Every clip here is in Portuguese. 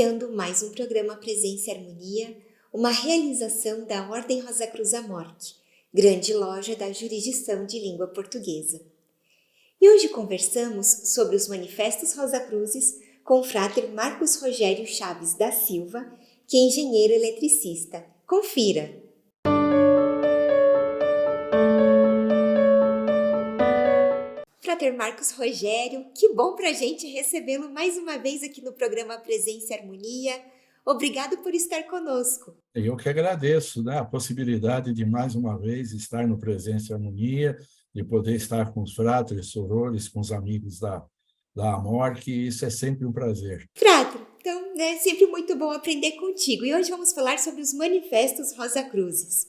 iniciando mais um programa Presença e Harmonia, uma realização da Ordem Rosa Cruz Amorque, grande loja da jurisdição de língua portuguesa. E hoje conversamos sobre os manifestos Rosa Cruzes com o Frater Marcos Rogério Chaves da Silva, que é engenheiro eletricista. Confira! Frater Marcos Rogério, que bom para a gente recebê-lo mais uma vez aqui no programa Presença e Harmonia. Obrigado por estar conosco. Eu que agradeço, né, a possibilidade de, mais uma vez, estar no Presença e Harmonia, de poder estar com os fratres, sorores, com os amigos da Amorque, isso é sempre um prazer. Frater, então é sempre muito bom aprender contigo. E hoje vamos falar sobre os manifestos Rosa Cruzes.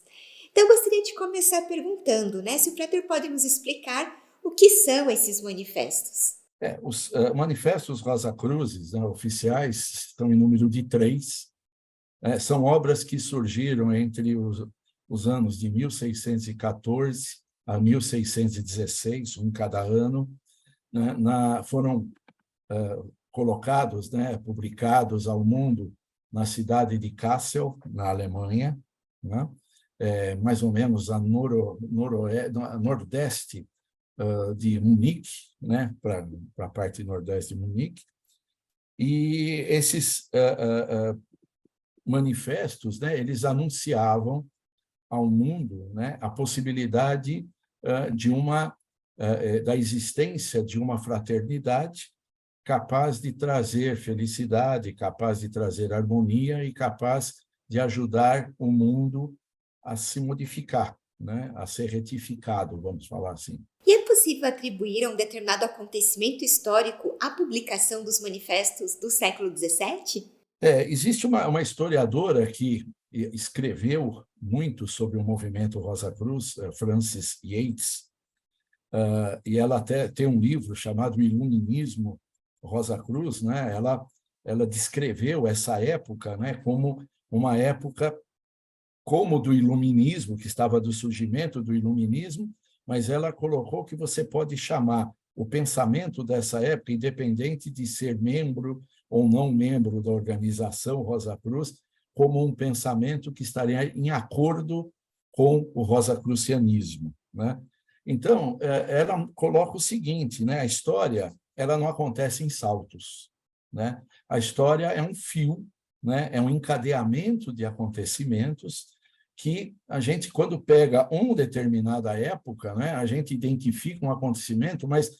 Então, eu gostaria de começar perguntando, se o Frater pode nos explicar o que são esses manifestos. Os manifestos Rosa Cruzes, né, oficiais, estão em número de 3. São obras que surgiram entre os anos de 1614 a 1616, um cada ano, né, foram colocados, né, publicados ao mundo na cidade de Kassel, na Alemanha, né, mais ou menos a nordeste de Munique, né, para a parte nordeste de Munique. E esses manifestos, né, eles anunciavam ao mundo, né, a possibilidade da existência de uma fraternidade capaz de trazer felicidade, capaz de trazer harmonia e capaz de ajudar o mundo a se modificar, né, a ser retificado, vamos falar assim. E é possível atribuir a um determinado acontecimento histórico a publicação dos manifestos do século XVII? Existe uma historiadora que escreveu muito sobre o movimento Rosa Cruz, Frances Yates, e ela até tem um livro chamado Iluminismo Rosa Cruz, né? Ela descreveu essa época, né, como uma época como do iluminismo, que estava do surgimento do iluminismo, mas ela colocou que você pode chamar o pensamento dessa época, independente de ser membro ou não membro da organização Rosa Cruz, como um pensamento que estaria em acordo com o rosacrucianismo, né? Então, ela coloca o seguinte, né? A história ela não acontece em saltos, né? A história é um fio, né? É um encadeamento de acontecimentos que a gente, quando pega uma determinada época, né, a gente identifica um acontecimento, mas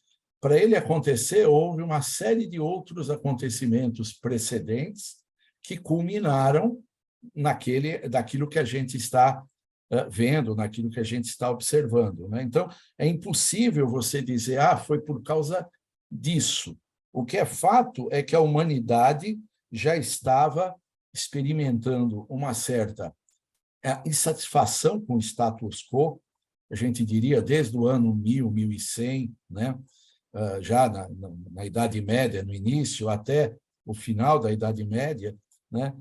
para ele acontecer, houve uma série de outros acontecimentos precedentes que culminaram daquilo que a gente está vendo, naquilo que a gente está observando, né? Então, é impossível você dizer, foi por causa disso. O que é fato é que a humanidade já estava experimentando uma certa insatisfação com o status quo, a gente diria desde o ano 1000, 1100, né? Já na Idade Média, no início, até o final da Idade Média, né?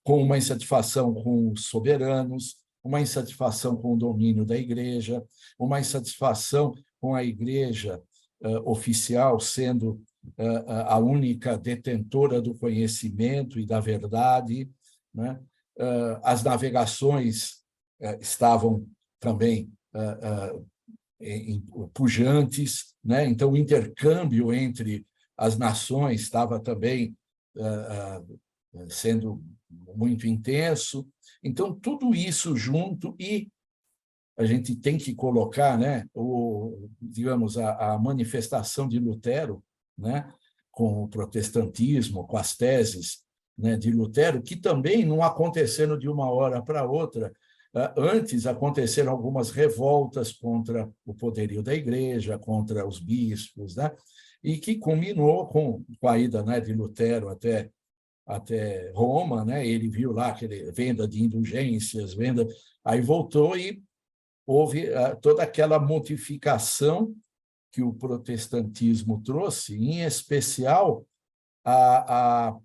Com uma insatisfação com os soberanos, uma insatisfação com o domínio da Igreja, uma insatisfação com a Igreja oficial sendo a única detentora do conhecimento e da verdade, né? As navegações estavam também pujantes, né? Então, o intercâmbio entre as nações estava também sendo muito intenso. Então, tudo isso junto, e a gente tem que colocar, né, digamos, a manifestação de Lutero, né, com o protestantismo, com as teses, né, de Lutero, que também não aconteceram de uma hora para outra. Antes aconteceram algumas revoltas contra o poderio da Igreja, contra os bispos, né, e que culminou com a ida, né, de Lutero até Roma, né? Ele viu lá aquele venda de indulgências, aí voltou e houve toda aquela modificação que o protestantismo trouxe, em especial a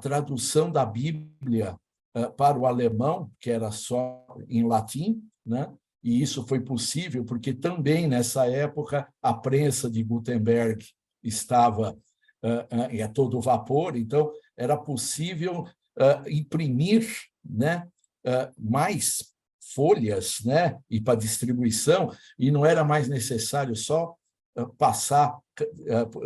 tradução da Bíblia para o alemão, que era só em latim, né? E isso foi possível porque também, nessa época, a prensa de Gutenberg estava e a todo vapor, então era possível imprimir, né, mais folhas, né, e para distribuição, e não era mais necessário só passar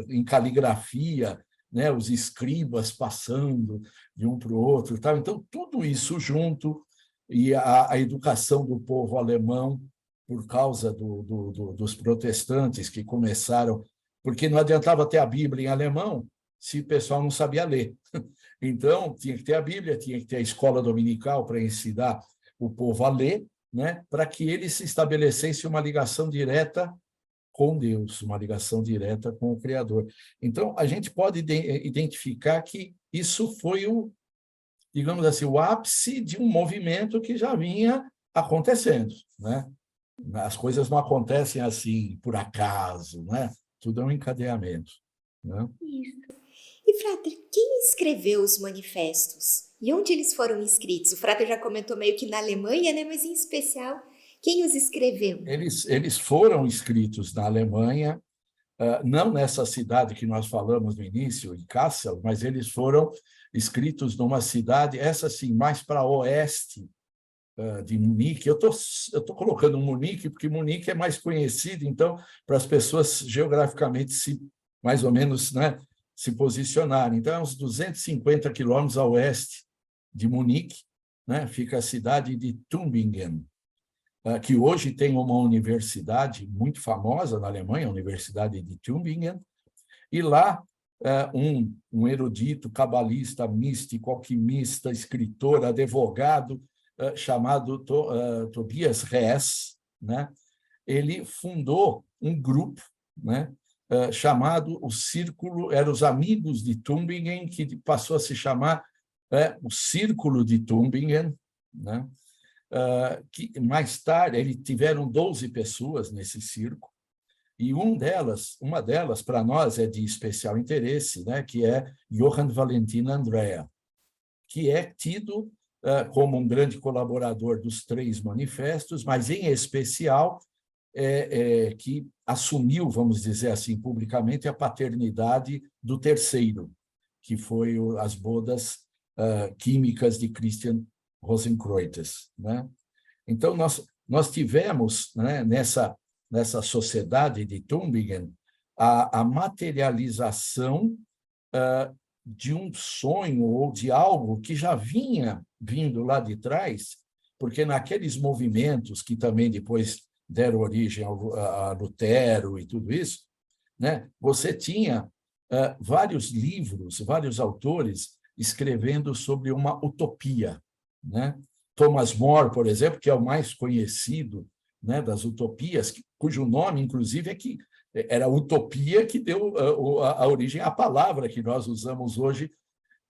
em caligrafia, né, os escribas passando de um para o outro, tal. Então tudo isso junto, e a educação do povo alemão por causa dos protestantes que começaram, porque não adiantava ter a Bíblia em alemão se o pessoal não sabia ler. Então, tinha que ter a Bíblia, tinha que ter a escola dominical para ensinar o povo a ler, né, para que eles se estabelecessem uma ligação direta com Deus, uma ligação direta com o Criador. Então, a gente pode identificar que isso foi digamos assim, o ápice de um movimento que já vinha acontecendo, né? As coisas não acontecem assim por acaso, né? Tudo é um encadeamento, né? Isso. E, Frater, quem escreveu os manifestos? E onde eles foram escritos? O Frater já comentou meio que na Alemanha, né? Mas, em especial, quem os escreveu? Eles foram escritos na Alemanha, não nessa cidade que nós falamos no início, em Kassel, mas eles foram escritos numa cidade, essa sim, mais para oeste de Munique. Eu tô colocando Munique porque Munique é mais conhecido, então, para as pessoas geograficamente mais ou menos, né, se posicionarem. Então, é uns 250 quilômetros a oeste de Munique, né, fica a cidade de Tübingen, que hoje tem uma universidade muito famosa na Alemanha, a Universidade de Tübingen, e lá um erudito, cabalista, místico, alquimista, escritor, advogado, chamado Tobias Hess, né? Ele fundou um grupo, né, chamado o Círculo, eram os Amigos de Tübingen, que passou a se chamar o Círculo de Tübingen, né? Que mais tarde eles tiveram 12 pessoas nesse círculo, e uma delas para nós é de especial interesse, né, que é Johann Valentin Andrea, que é tido como um grande colaborador dos 3 manifestos, mas em especial que assumiu, vamos dizer assim, publicamente a paternidade do terceiro, que foi as bodas químicas de Christian Rosenkreuz, né? Então, nós tivemos, né, nessa sociedade de Tübingen a materialização de um sonho ou de algo que já vinha vindo lá de trás, porque naqueles movimentos que também depois deram origem a Lutero e tudo isso, né, você tinha vários livros, vários autores escrevendo sobre uma utopia, né? Thomas More, por exemplo, que é o mais conhecido, né, das utopias, cujo nome, inclusive, era a utopia que deu a origem à palavra que nós usamos hoje,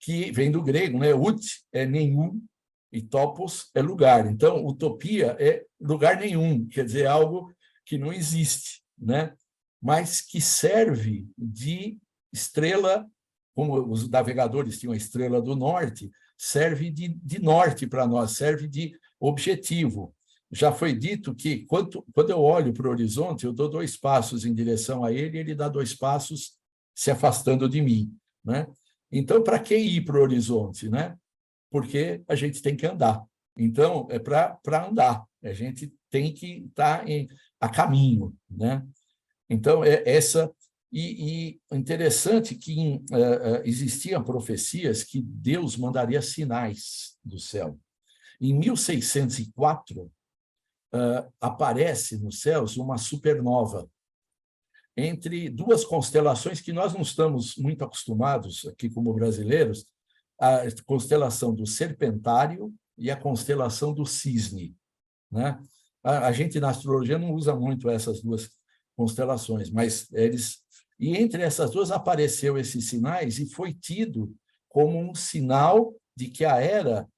que vem do grego, né? Ut é nenhum e topos é lugar. Então, utopia é lugar nenhum, quer dizer, algo que não existe, né? Mas que serve de estrela, como os navegadores tinham a estrela do norte, serve de norte para nós, serve de objetivo. Já foi dito que, quando eu olho para o horizonte, eu dou 2 passos em direção a ele e ele dá 2 passos se afastando de mim, né? Então, para que ir para o horizonte, né? Porque a gente tem que andar. Então, é para andar. A gente tem que estar a caminho, né? Então, essa... E interessante que existiam profecias que Deus mandaria sinais do céu. Em 1604, aparece nos céus uma supernova entre 2 constelações que nós não estamos muito acostumados aqui como brasileiros, a constelação do Serpentário e a constelação do Cisne, né? A gente na astrologia não usa muito essas 2 constelações, mas eles... E entre essas 2 apareceu esses sinais e foi tido como um sinal de que a era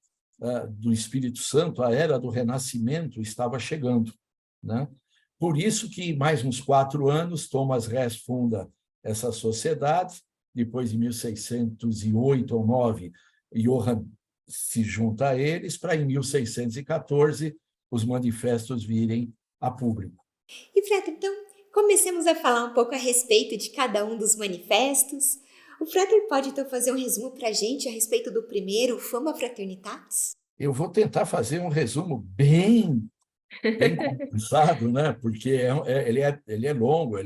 do Espírito Santo, a era do Renascimento, estava chegando, né? Por isso que, mais uns 4 anos, Thomas Hess funda essa sociedade, depois de 1608 ou 9, Johann se junta a eles, para, em 1614, os manifestos virem a público. E, Frater, então, comecemos a falar um pouco a respeito de cada um dos manifestos. O Frater pode então fazer um resumo para a gente a respeito do primeiro, Fama Fraternitatis? Eu vou tentar fazer um resumo bem condensado, né? Porque ele é longo,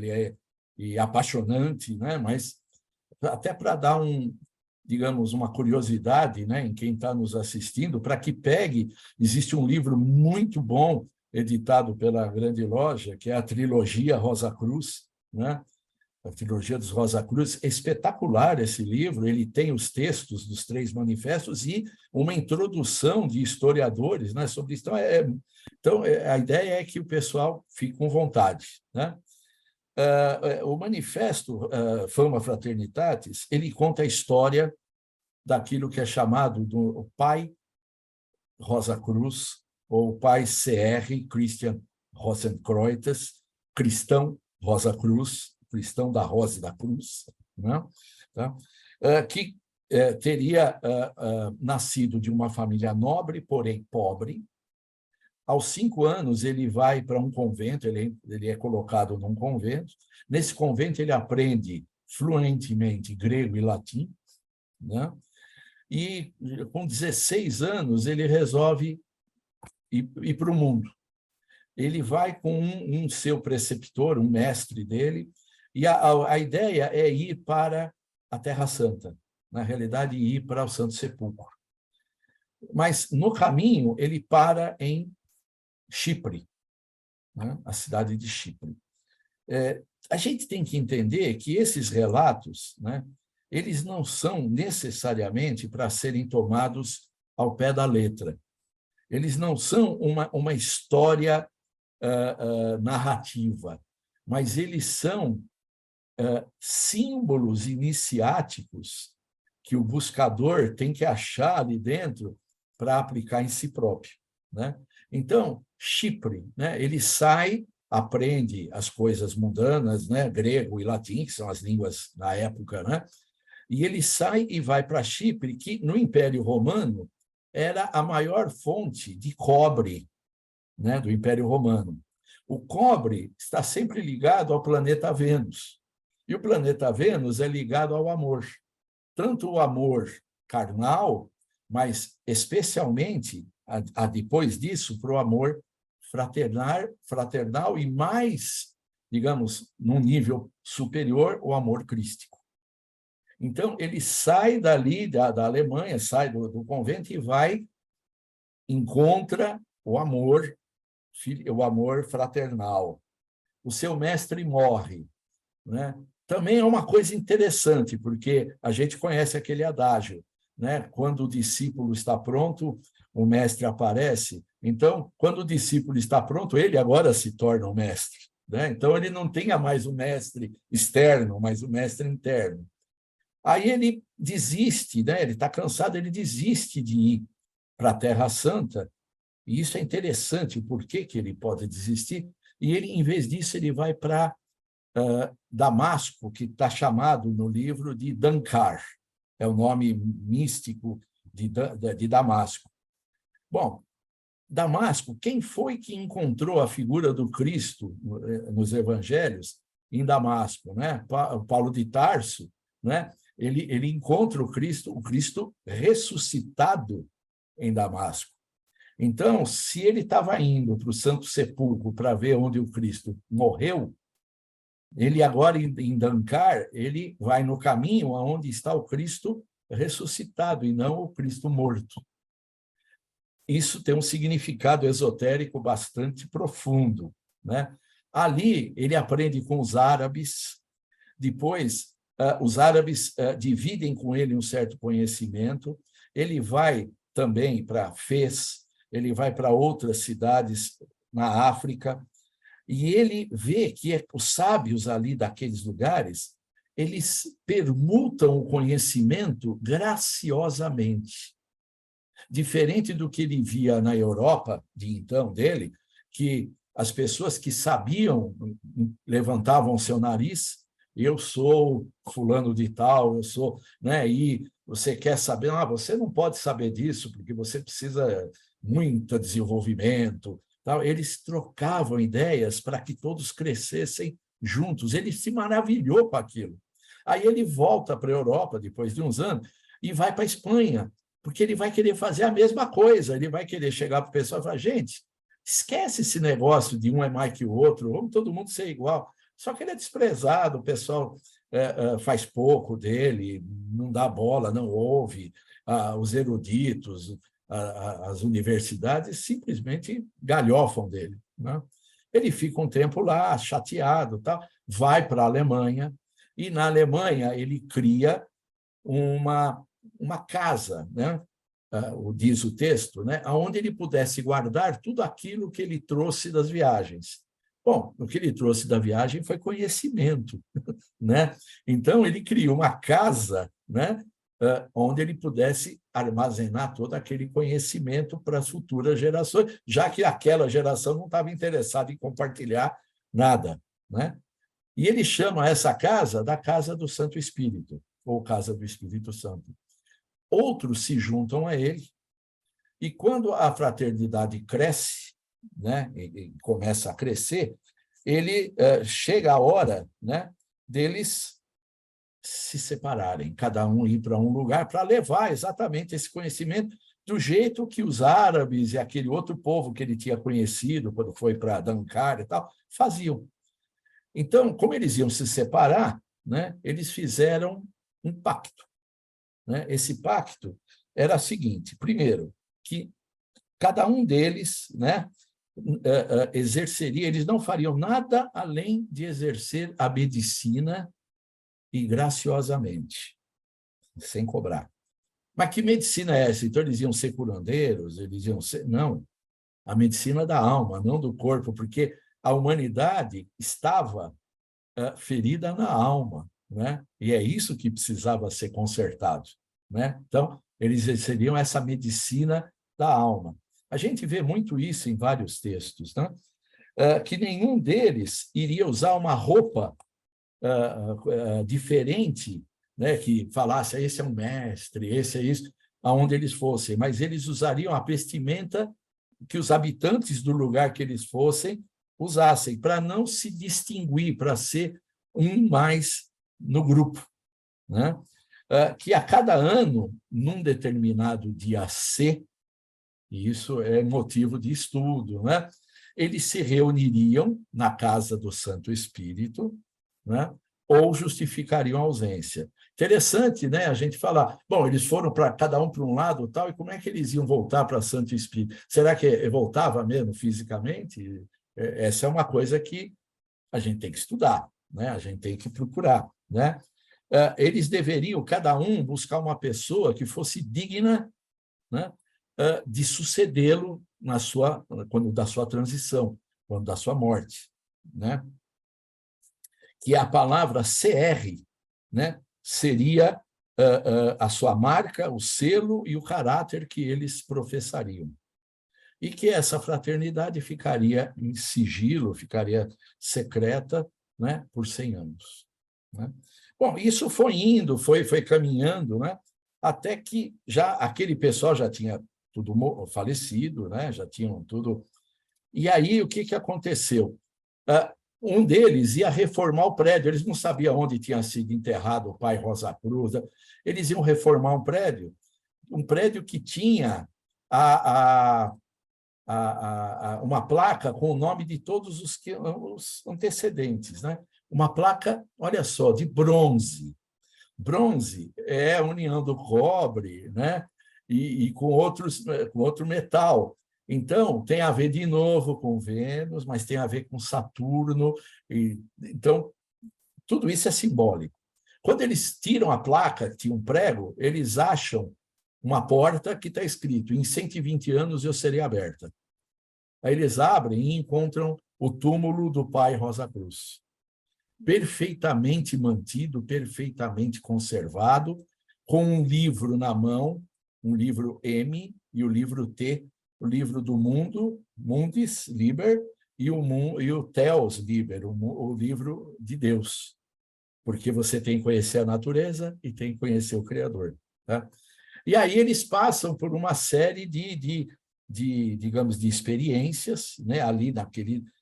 e apaixonante, né? Mas até para dar digamos, uma curiosidade, né, em quem está nos assistindo, para que pegue, existe um livro muito bom, editado pela Grande Loja, que é a trilogia Rosa Cruz, né? A trilogia dos Rosa Cruz, é espetacular esse livro, ele tem os textos dos 3 manifestos e uma introdução de historiadores, né, sobre isso. Então, a ideia é que o pessoal fique com vontade, né? O manifesto Fama Fraternitatis, ele conta a história daquilo que é chamado do pai Rosa Cruz, ou pai CR, Christian Rosenkreuz, cristão Rosa Cruz, cristão da Rosa e da Cruz, né? Tá? Que teria nascido de uma família nobre, porém pobre. Aos 5 anos, ele vai para um convento, ele é colocado num convento. Nesse convento, ele aprende fluentemente grego e latim, né? E, com 16 anos, ele resolve ir para o mundo. Ele vai com um seu preceptor, um mestre dele, e a ideia é ir para a Terra Santa, na realidade, ir para o Santo Sepulcro. Mas, no caminho, ele para em Chipre, né? A cidade de Chipre. A gente tem que entender que esses relatos, né, eles não são necessariamente para serem tomados ao pé da letra. Eles não são uma história narrativa, mas eles são símbolos iniciáticos que o buscador tem que achar ali dentro para aplicar em si próprio, né? Então, Chipre, né, ele sai, aprende as coisas mundanas, né, grego e latim, que são as línguas da época, né? E ele sai e vai para Chipre, que no Império Romano era a maior fonte de cobre, né, do Império Romano. O cobre está sempre ligado ao planeta Vênus. E o planeta Vênus é ligado ao amor. Tanto o amor carnal, mas especialmente, depois disso, para o amor fraternal e mais, digamos, num nível superior, o amor crístico. Então, ele sai dali, da Alemanha, sai do convento e encontra o amor fraternal. O seu mestre morre, né? Também é uma coisa interessante, porque a gente conhece aquele adágio, né? Quando o discípulo está pronto, o mestre aparece. Então, quando o discípulo está pronto, ele agora se torna o mestre, né? Então, ele não tenha mais o mestre externo, mas o mestre interno. Aí ele desiste, né? Ele está cansado, ele desiste de ir para a Terra Santa, e isso é interessante, por que ele pode desistir? E ele, em vez disso, ele vai para Damasco, que está chamado no livro de Dankar, é o nome místico de Damasco. Bom, Damasco, quem foi que encontrou a figura do Cristo nos evangelhos em Damasco, né? Paulo de Tarso, né? Ele encontra o Cristo ressuscitado em Damasco. Então, se ele estava indo para o Santo Sepulcro para ver onde o Cristo morreu, ele agora, em Dankar, ele vai no caminho aonde está o Cristo ressuscitado e não o Cristo morto. Isso tem um significado esotérico bastante profundo, né? Ali, ele aprende com os árabes, depois, os árabes dividem com ele um certo conhecimento, ele vai também para Fez, ele vai para outras cidades na África, e ele vê que os sábios ali daqueles lugares, eles permutam o conhecimento graciosamente. Diferente do que ele via na Europa, de então dele, que as pessoas que sabiam levantavam seu nariz, eu sou fulano de tal, eu sou, né? E você quer saber, você não pode saber disso, porque você precisa muito desenvolvimento. Tal. Eles trocavam ideias para que todos crescessem juntos. Ele se maravilhou com aquilo. Aí ele volta para a Europa, depois de uns anos, e vai para a Espanha, porque ele vai querer fazer a mesma coisa, ele vai querer chegar para o pessoal e falar, gente, esquece esse negócio de um é mais que o outro, vamos todo mundo ser igual. Só que ele é desprezado, o pessoal faz pouco dele, não dá bola, não ouve, os eruditos, as universidades simplesmente galhofam dele, né? Ele fica um tempo lá, chateado, tal, vai para a Alemanha, e na Alemanha ele cria uma casa, né? Diz o texto, né? Onde ele pudesse guardar tudo aquilo que ele trouxe das viagens. Bom, o que ele trouxe da viagem foi conhecimento, né? Então, ele criou uma casa, né? Onde ele pudesse armazenar todo aquele conhecimento para as futuras gerações, já que aquela geração não estava interessada em compartilhar nada, né? E ele chama essa casa da Casa do Santo Espírito, ou Casa do Espírito Santo. Outros se juntam a ele, e quando a fraternidade cresce, né, e começa a crescer, ele chega a hora, né, deles se separarem, cada um ir para um lugar para levar exatamente esse conhecimento do jeito que os árabes e aquele outro povo que ele tinha conhecido quando foi para Dankar e tal, faziam. Então, como eles iam se separar, né, eles fizeram um pacto, né? Esse pacto era o seguinte: primeiro, que cada um deles, né, exerceria, eles não fariam nada além de exercer a medicina e graciosamente, sem cobrar. Mas que medicina é essa? Então, eles iam ser curandeiros, eles iam ser... Não, a medicina da alma, não do corpo, porque a humanidade estava ferida na alma, né? E é isso que precisava ser consertado, né? Então, eles seriam essa medicina da alma. A gente vê muito isso em vários textos, né? Que nenhum deles iria usar uma roupa diferente, né? Que falasse, esse é um mestre, esse é isso, aonde eles fossem, mas eles usariam a vestimenta que os habitantes do lugar que eles fossem usassem, para não se distinguir, para ser um mais no grupo, né? Que a cada ano, num determinado dia C, e isso é motivo de estudo, né? Eles se reuniriam na casa do Santo Espírito, né? Ou justificariam a ausência. Interessante, né? A gente falar, bom, eles foram para cada um para um lado, tal, e como é que eles iam voltar para Santo Espírito? Será que voltava mesmo fisicamente? Essa é uma coisa que a gente tem que estudar, né? A gente tem que procurar, né? Eles deveriam, cada um, buscar uma pessoa que fosse digna, né, de sucedê-lo quando da sua transição, quando da sua morte, né? Que a palavra CR, né, seria a sua marca, o selo e o caráter que eles professariam. E que essa fraternidade ficaria em sigilo, ficaria secreta, né, por 100 anos. Né? Bom, isso foi indo, foi caminhando, né, até que já aquele pessoal já tinha tudo falecido, né, já tinham tudo. E aí, o que aconteceu? Um deles ia reformar o prédio, eles não sabiam onde tinha sido enterrado o pai Rosa Cruz, eles iam reformar um prédio que tinha uma placa com o nome de todos os antecedentes, né? Uma placa, olha só, de bronze. Bronze é a união do cobre, né? E com outro metal. Então, tem a ver de novo com Vênus, mas tem a ver com Saturno. Então, tudo isso é simbólico. Quando eles tiram a placa, tinha um prego, eles acham uma porta que está escrito: em 120 anos eu serei aberta. Aí eles abrem e encontram o túmulo do pai Rosa Cruz. Perfeitamente mantido, perfeitamente conservado, com um livro na mão, um livro M e o livro T, o livro do mundo, Mundis Liber, e o Theos Liber, o livro de Deus. Porque você tem que conhecer a natureza e tem que conhecer o Criador. Tá? E aí eles passam por uma série digamos, de experiências, né, ali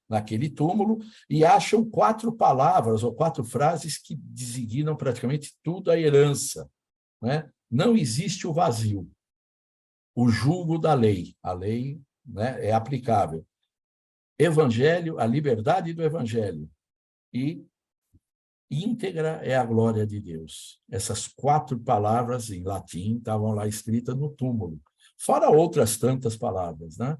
naquele túmulo e acham 4 palavras ou 4 frases que designam praticamente tudo a herança, né? Não existe o vazio, o jugo da lei, a lei, né, é aplicável. Evangelho, a liberdade do evangelho e íntegra é a glória de Deus. Essas 4 palavras em latim estavam lá escritas no túmulo, fora outras tantas palavras, né?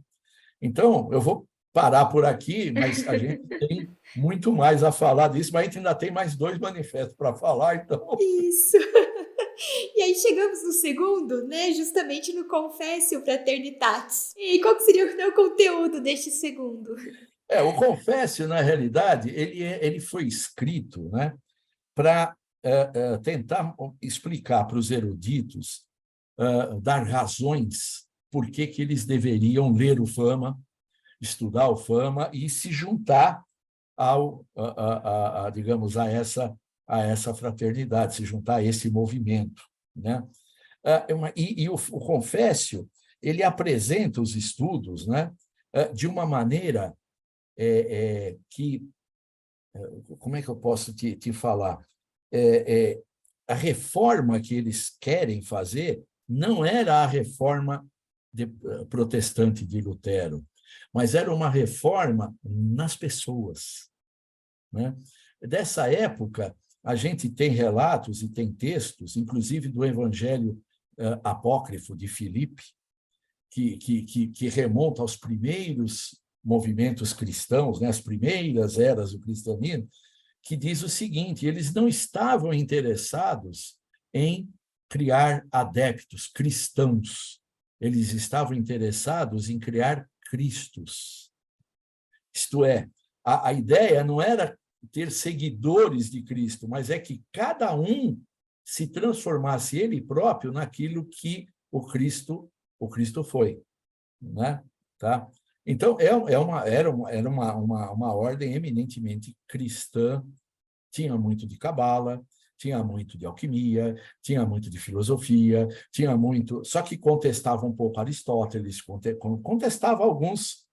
Então, eu vou parar por aqui, mas a gente tem muito mais a falar disso, mas a gente ainda tem mais 2 manifestos para falar, então... Isso. E aí chegamos no segundo, né? Justamente no Confessio Fraternitatis. E qual que seria o conteúdo deste segundo? O Confessio, na realidade, ele foi escrito, né, para tentar explicar para os eruditos, dar razões por que eles deveriam ler o Fama, estudar o Fama e se juntar digamos, a essa fraternidade, se juntar a esse movimento, né? E o Confessio, ele apresenta os estudos, né, de uma maneira que, como é que eu posso te falar? A reforma que eles querem fazer não era a reforma protestante de Lutero, mas era uma reforma nas pessoas, né? Dessa época, a gente tem relatos e tem textos, inclusive do Evangelho apócrifo de Filipe, que remonta aos primeiros movimentos cristãos, né, as primeiras eras do cristianismo, que diz o seguinte: eles não estavam interessados em criar adeptos cristãos, eles estavam interessados em criar Cristos. Isto é, a ideia não era ter seguidores de Cristo, mas é que cada um se transformasse ele próprio naquilo que o Cristo foi, né? Tá? Então, era uma ordem eminentemente cristã, tinha muito de cabala, tinha muito de alquimia, tinha muito de filosofia, tinha muito... Só que contestava um pouco Aristóteles, contestava alguns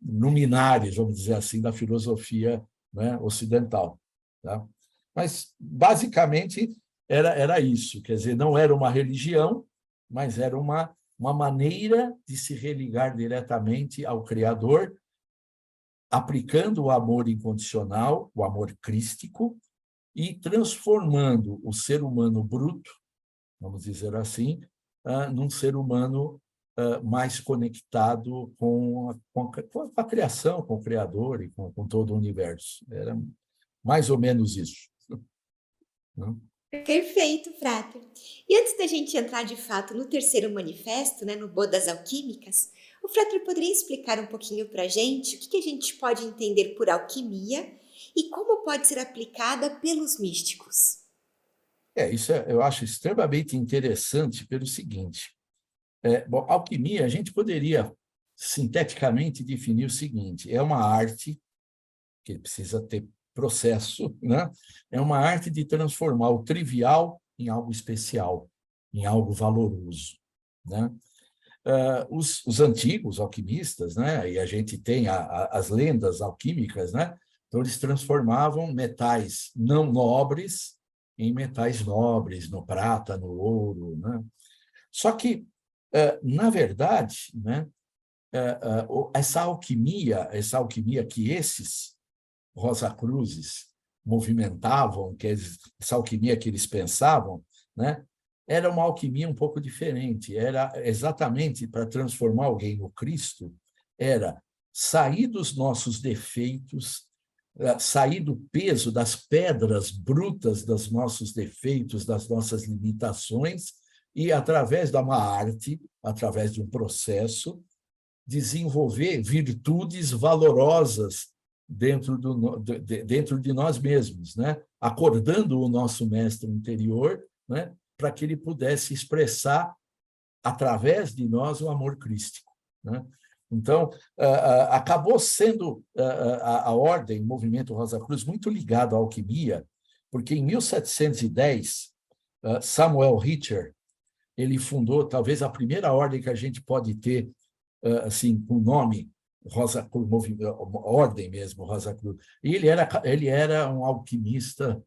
luminares, vamos dizer assim, da filosofia, né, ocidental. Tá? Mas, basicamente, era isso. Quer dizer, não era uma religião, mas era uma maneira de se religar diretamente ao Criador, aplicando o amor incondicional, o amor crístico, e transformando o ser humano bruto, vamos dizer assim, num ser humano mais conectado com a criação, com o Criador e com todo o universo. Era mais ou menos isso. Perfeito, Frater. E antes da gente entrar de fato no terceiro manifesto, né, no Bodas Alquímicas, o Frater poderia explicar um pouquinho para a gente o que a gente pode entender por alquimia e como pode ser aplicada pelos místicos? Isso eu acho extremamente interessante pelo seguinte. Bom, alquimia, a gente poderia sinteticamente definir o seguinte: é uma arte que precisa ter processo, né? É uma arte de transformar o trivial em algo especial, em algo valoroso, né? Os antigos alquimistas, né? E a gente tem as lendas alquímicas, né? Então, eles transformavam metais não nobres em metais nobres, no prata, no ouro, né? Só que, na verdade, né, essa alquimia que esses Rosacruzes movimentavam, essa alquimia que eles pensavam, né, era uma alquimia um pouco diferente. Era exatamente para transformar alguém no Cristo, era sair dos nossos defeitos, sair do peso das pedras brutas dos nossos defeitos, das nossas limitações, e, através de uma arte, através de um processo, desenvolver virtudes valorosas dentro de nós mesmos, né? Acordando o nosso mestre interior, né? Para que ele pudesse expressar, através de nós, o amor crístico, né? Então, acabou sendo a ordem, o movimento Rosa Cruz, muito ligado à alquimia, porque em 1710, Samuel Richter, ele fundou talvez a primeira ordem que a gente pode ter assim, com nome Rosa Cruz, ordem mesmo, Rosa Cruz. E ele era um alquimista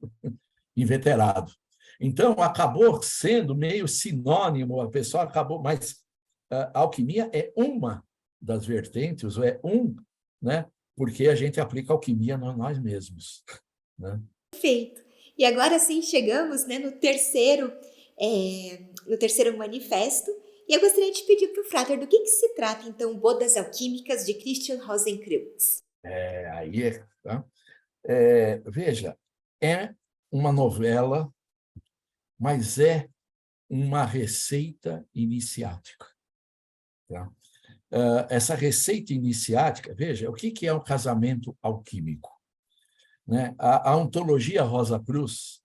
inveterado. Então, acabou sendo meio sinônimo, a pessoa acabou, mas a alquimia é uma das vertentes, ou é né? Porque a gente aplica alquimia nós mesmos, né? Perfeito. E agora sim chegamos, né, no terceiro manifesto. E eu gostaria de pedir para o Frater do que se trata, então, Bodas Alquímicas de Christian Rosenkreuz. Tá? Veja, é uma novela, mas é uma receita iniciática. Tá? Essa receita iniciática, veja, o que é um casamento alquímico? Né? A ontologia Rosa Cruz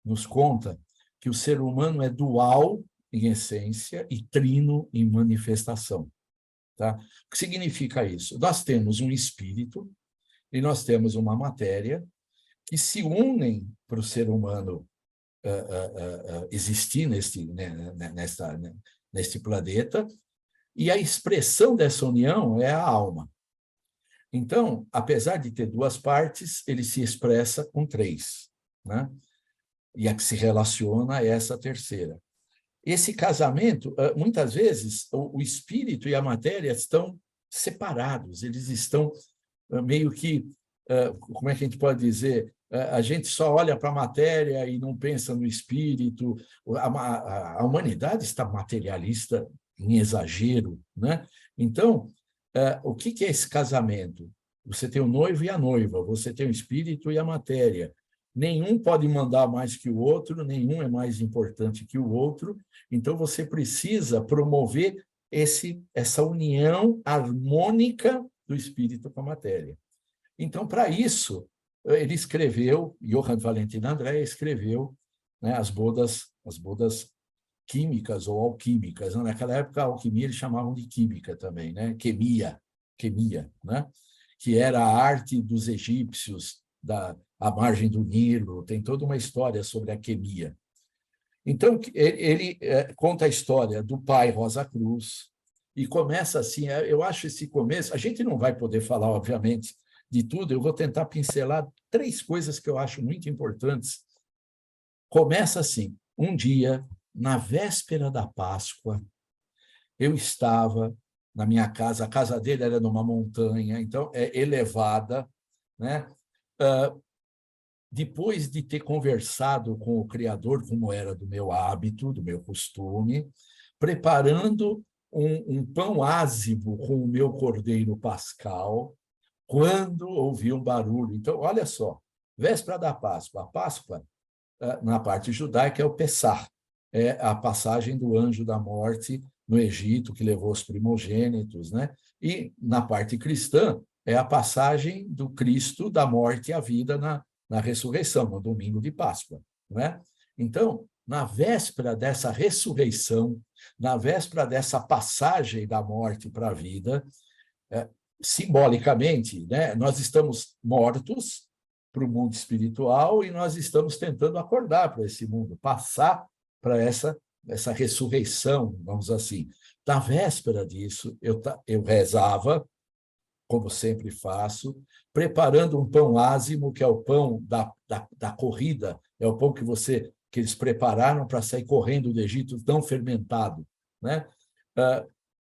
nos conta que o ser humano é dual em essência e trino em manifestação. Tá? O que significa isso? Nós temos um espírito e nós temos uma matéria que se unem para o ser humano existir neste planeta, e a expressão dessa união é a alma. Então, apesar de ter duas partes, ele se expressa com três, né? E a que se relaciona é essa terceira. Esse casamento, muitas vezes, o espírito e a matéria estão separados, eles estão meio que, como é que a gente pode dizer, a gente só olha para a matéria e não pensa no espírito. A humanidade está materialista em exagero, né? Então, o que é esse casamento? Você tem o noivo e a noiva, você tem o espírito e a matéria. Nenhum pode mandar mais que o outro, nenhum é mais importante que o outro, então você precisa promover essa união harmônica do espírito com a matéria. Então, para isso, ele escreveu, Johann Valentin André escreveu, né, as bodas químicas ou alquímicas. Naquela época, a alquimia eles chamavam de química também, né? Quemia, né? Que era a arte dos egípcios à margem do Nilo, tem toda uma história sobre a quemia. Então, ele conta a história do pai Rosa Cruz e começa assim, eu acho esse começo, a gente não vai poder falar, obviamente, de tudo, eu vou tentar pincelar 3 coisas que eu acho muito importantes. Começa assim, um dia, na véspera da Páscoa, eu estava na minha casa, a casa dele era numa montanha, então é elevada, né? Depois de ter conversado com o Criador, como era do meu hábito, do meu costume, preparando um pão ázimo com o meu cordeiro pascal, quando ouvi um barulho. Então, olha só, véspera da Páscoa. A Páscoa, na parte judaica, é o Pessah, é a passagem do anjo da morte no Egito, que levou os primogênitos, né? E, na parte cristã, é a passagem do Cristo da morte à vida na ressurreição, no domingo de Páscoa, né? Então, na véspera dessa ressurreição, na véspera dessa passagem da morte para a vida, simbolicamente, né, nós estamos mortos para o mundo espiritual e nós estamos tentando acordar para esse mundo, passar para essa ressurreição, vamos assim. Na véspera disso, eu rezava, como sempre faço, preparando um pão ázimo, que é o pão da corrida, é o pão que eles prepararam para sair correndo do Egito, tão fermentado, né?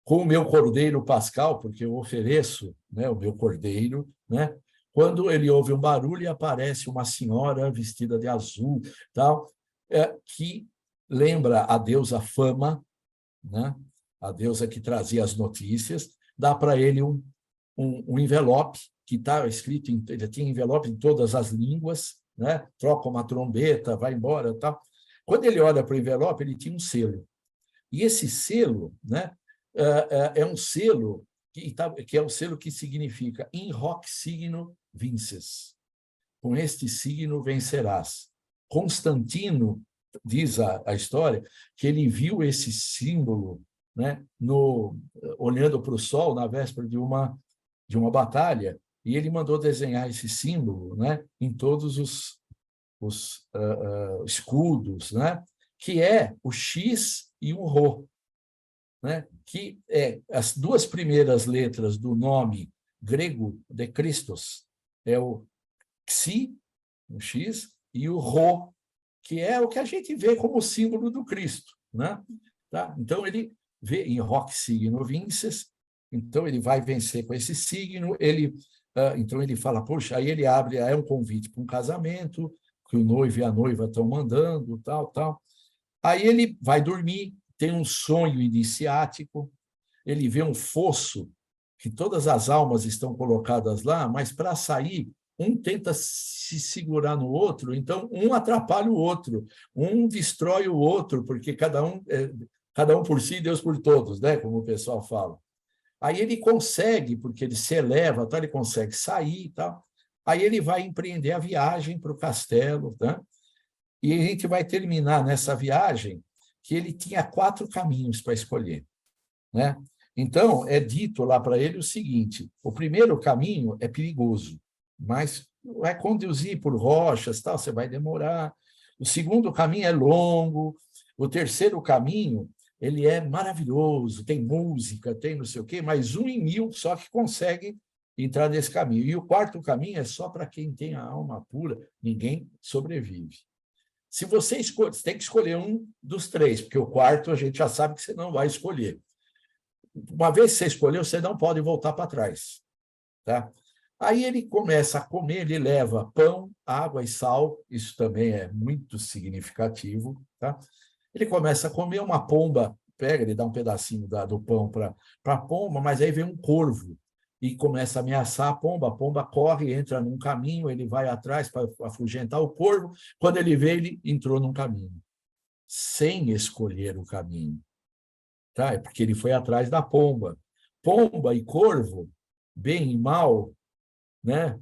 Com o meu cordeiro pascal, porque eu ofereço, né, o meu cordeiro, né? Quando ele ouve um barulho e aparece uma senhora vestida de azul, tal, que lembra a deusa Fama, né? A deusa que trazia as notícias, dá para ele um envelope que está escrito, ele tinha envelope em todas as línguas, né? Troca uma trombeta, vai embora, tal. Quando ele olha para o envelope, ele tinha um selo. E esse selo, né, é um selo que é o selo que significa in hoc signo vinces. Com este signo vencerás. Constantino, diz a história, que ele viu esse símbolo, né, olhando para o sol na véspera de uma batalha, e ele mandou desenhar esse símbolo, né, em todos os escudos, né, que é o X e o Rho, né, que é as 2 primeiras letras do nome grego de Christos. É o xi, o X, e o rho, que é o que a gente vê como símbolo do Cristo, né? Tá? Então, ele vê em hoc signo vinces, então ele vai vencer com esse signo, então ele fala, poxa, aí ele abre, é um convite para um casamento, que o noivo e a noiva estão mandando, tal, tal. Aí ele vai dormir, tem um sonho iniciático, ele vê um fosso, que todas as almas estão colocadas lá, mas para sair, um tenta se segurar no outro, então um atrapalha o outro, um destrói o outro, porque cada um por si, Deus por todos, né? Como o pessoal fala. Aí ele consegue, porque ele se eleva, então ele consegue sair e tal. Aí ele vai empreender a viagem para o castelo, né? E a gente vai terminar nessa viagem que ele tinha 4 caminhos para escolher, né? Então, é dito lá para ele o seguinte: o primeiro caminho é perigoso, mas vai conduzir por rochas, tal, você vai demorar. O segundo caminho é longo. O terceiro caminho, ele é maravilhoso, tem música, tem não sei o quê, mas 1 em 1000 só que consegue entrar nesse caminho. E o quarto caminho é só para quem tem a alma pura, ninguém sobrevive. Se você escolhe, você tem que escolher um dos 3, porque o quarto a gente já sabe que você não vai escolher. Uma vez que você escolheu, você não pode voltar para trás. Tá? Aí ele começa a comer, ele leva pão, água e sal, isso também é muito significativo. Tá? Ele começa a comer, uma pomba pega, ele dá um pedacinho do pão para a pomba, mas aí vem um corvo e começa a ameaçar a pomba corre, entra num caminho, ele vai atrás para afugentar o corvo, quando ele vê, ele entrou num caminho, sem escolher o caminho. Tá? É porque ele foi atrás da pomba. Pomba e corvo, bem e mal, né?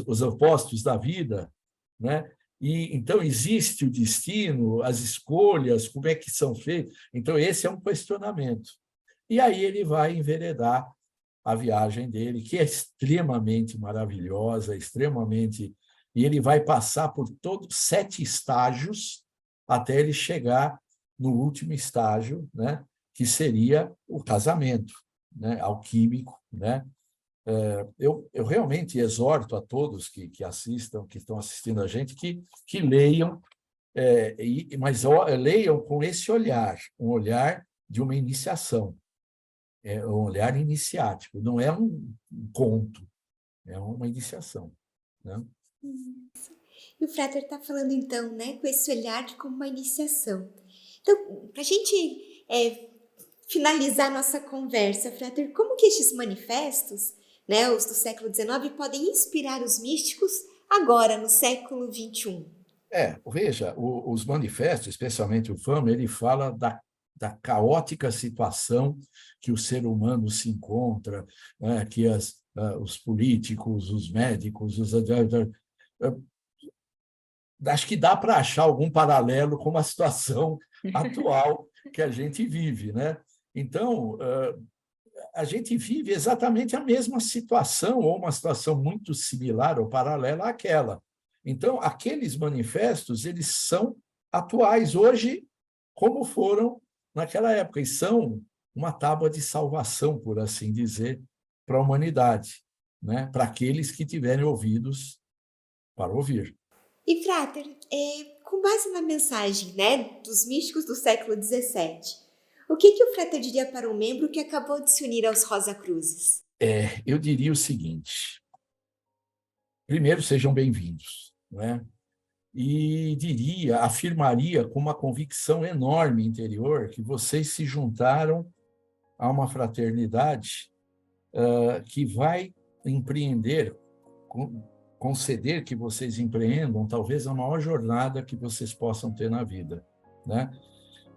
Os opostos da vida, né? E então existe o destino, as escolhas, como é que são feitas. Então esse é um questionamento. E aí ele vai enveredar a viagem dele, que é extremamente maravilhosa, extremamente, e ele vai passar por todos 7 estágios até ele chegar no último estágio, né? Que seria o casamento, né? Alquímico, né? Eu realmente exorto a todos que assistam, que estão assistindo a gente, que leiam, mas leiam com esse olhar, um olhar de uma iniciação, um olhar iniciático, não é um conto, é uma iniciação, né? E o Frater está falando, então, né, com esse olhar de como uma iniciação. Então, para a gente finalizar nossa conversa, Frater, como que estes manifestos, né, os do século XIX, podem inspirar os místicos agora, no século XXI? Veja, os manifestos, especialmente o Fama, ele fala da caótica situação que o ser humano se encontra, né, que os políticos, os médicos, acho que dá para achar algum paralelo com a situação atual que a gente vive, né? Então, a gente vive exatamente a mesma situação, ou uma situação muito similar ou paralela àquela. Então, aqueles manifestos, eles são atuais hoje, como foram naquela época, e são uma tábua de salvação, por assim dizer, para a humanidade, né? Para aqueles que tiverem ouvidos para ouvir. E, Frater, com base na mensagem, né, dos místicos do século XVII, o que o Frater diria para um membro que acabou de se unir aos Rosa Cruzes? Eu diria o seguinte: primeiro, sejam bem-vindos, né? E afirmaria com uma convicção enorme interior que vocês se juntaram a uma fraternidade que vai empreender, conceder que vocês empreendam talvez a maior jornada que vocês possam ter na vida, né?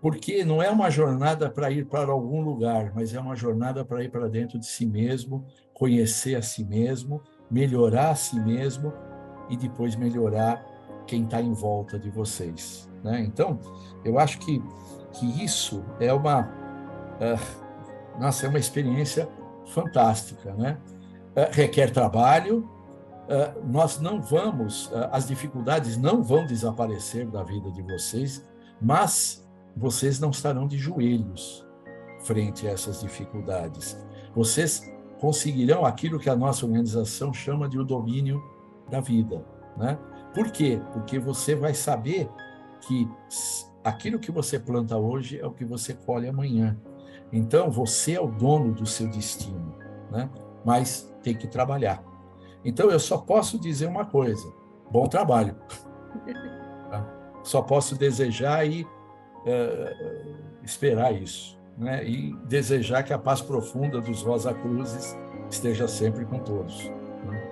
Porque não é uma jornada para ir para algum lugar, mas é uma jornada para ir para dentro de si mesmo, conhecer a si mesmo, melhorar a si mesmo e depois melhorar quem está em volta de vocês, né? Então, eu acho que isso é é uma experiência fantástica, né? Requer trabalho, nós não vamos, as dificuldades não vão desaparecer da vida de vocês, mas vocês não estarão de joelhos frente a essas dificuldades. Vocês conseguirão aquilo que a nossa organização chama de o domínio da vida, né? Por quê? Porque você vai saber que aquilo que você planta hoje é o que você colhe amanhã. Então, você é o dono do seu destino, né? Mas tem que trabalhar. Então, eu só posso dizer uma coisa: bom trabalho. Só posso desejar e esperar isso, né? E desejar que a paz profunda dos Rosa Cruzes esteja sempre com todos, né?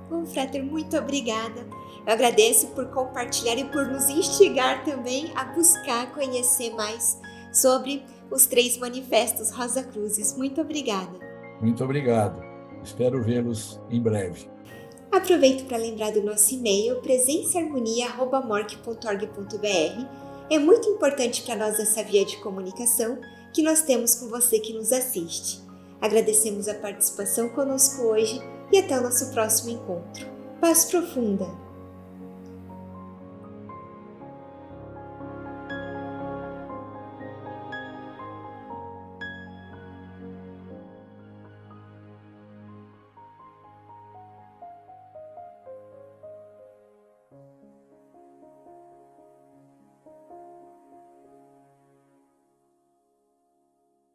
Bom, Frater, muito obrigada. Eu agradeço por compartilhar e por nos instigar também a buscar conhecer mais sobre os 3 manifestos Rosa Cruzes. Muito obrigada. Muito obrigado. Espero vê-los em breve. Aproveito para lembrar do nosso e-mail presençaharmonia@morc.org.br. É muito importante para nós essa via de comunicação que nós temos com você que nos assiste. Agradecemos a participação conosco hoje e até o nosso próximo encontro. Paz profunda!